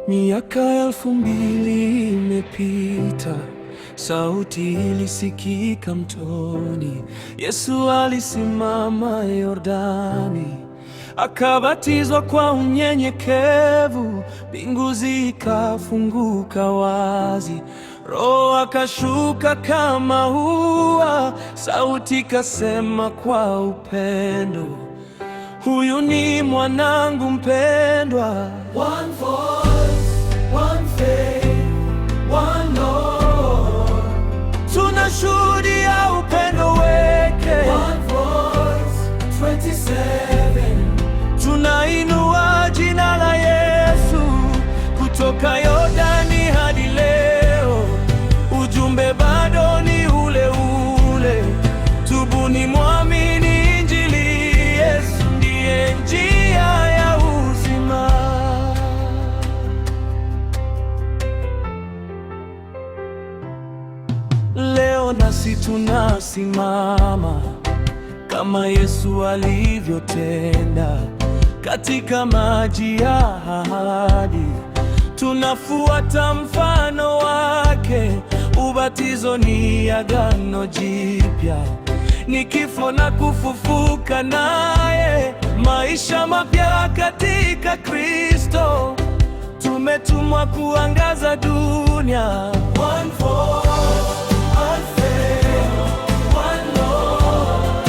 Miaka 2000 imepita, sauti ilisikika mtoni. Yesu alisimama Yordani, akabatizwa kwa unyenyekevu. Mbingu zikafunguka wazi, Roho akashuka kama hua. Sauti kasema kwa upendo, huyu ni mwanangu mpendwa. One voice, one faith, one Lord. Tunashuhudia upendo wake. One voice, 27. Tunainua jina la Yesu kutoka Yordani hadi leo. Ujumbe bado ni ule ule, tubuni, mwamini Injili. Yesu ndiye njia ya uzima. Leo nasi tunasimama kama Yesu alivyotenda katika maji ya ahadi. Tunafuata mfano wake. Ubatizo ni agano jipya, ni kifo na kufufuka naye, maisha mapya katika Kristo. Tumetumwa kuangaza dunia. One voice, one faith, one Lord.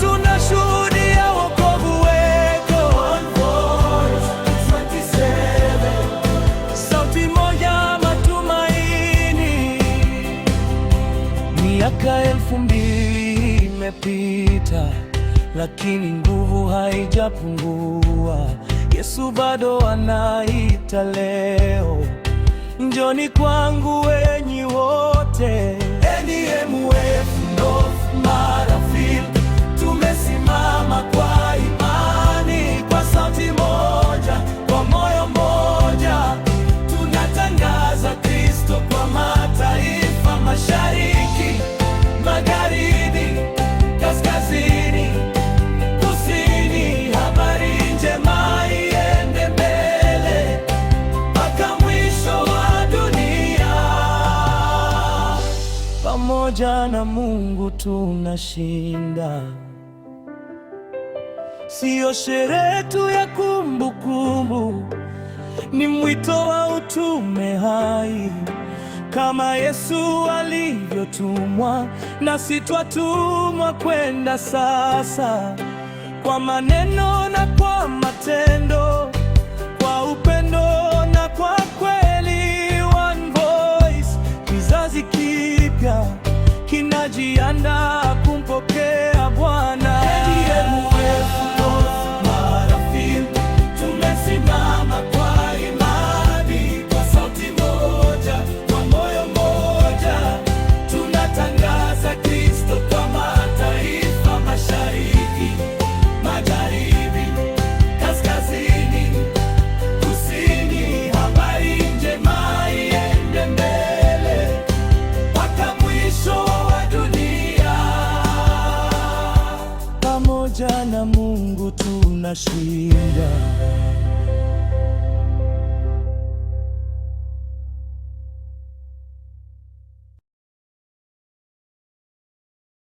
Tunashuhudia wokovu wetu. One voice, 27. Sauti moja, matumaini. Miaka 2000 imepita, lakini nguvu haijapungua. Yesu bado anaita leo, njoni kwangu wenyi wote. NDMF North Marafiki, tumesimama kwa imani, kwa sauti moja, kwa moyo mmoja. Tunatangaza Kristo kwa mataifa, mashariki, magharibi, kaskazini, kusini. Habari njema iende mbele mpaka mwisho wa dunia. Pamoja na Mungu tunashinda. Siyo sherehe tu ya kumbukumbu, ni mwito wa utume hai. Kama Yesu alivyotumwa, nasi twatumwa kwenda sasa, kwa maneno na kwa matendo, kwa upendo na kwa kweli. One voice, kizazi kipya kinajiandaa kumpokea Bwana. NDMF North Marafiki, tumesimama kwa imani, kwa sauti moja, kwa moyo mmoja. Tunatangaza Kristo kwa mataifa, mashariki, magharibi, kaskazini, kusini. Habari njema iende mbele mpaka mwisho wa dunia. Pamoja na Mungu tunashinda.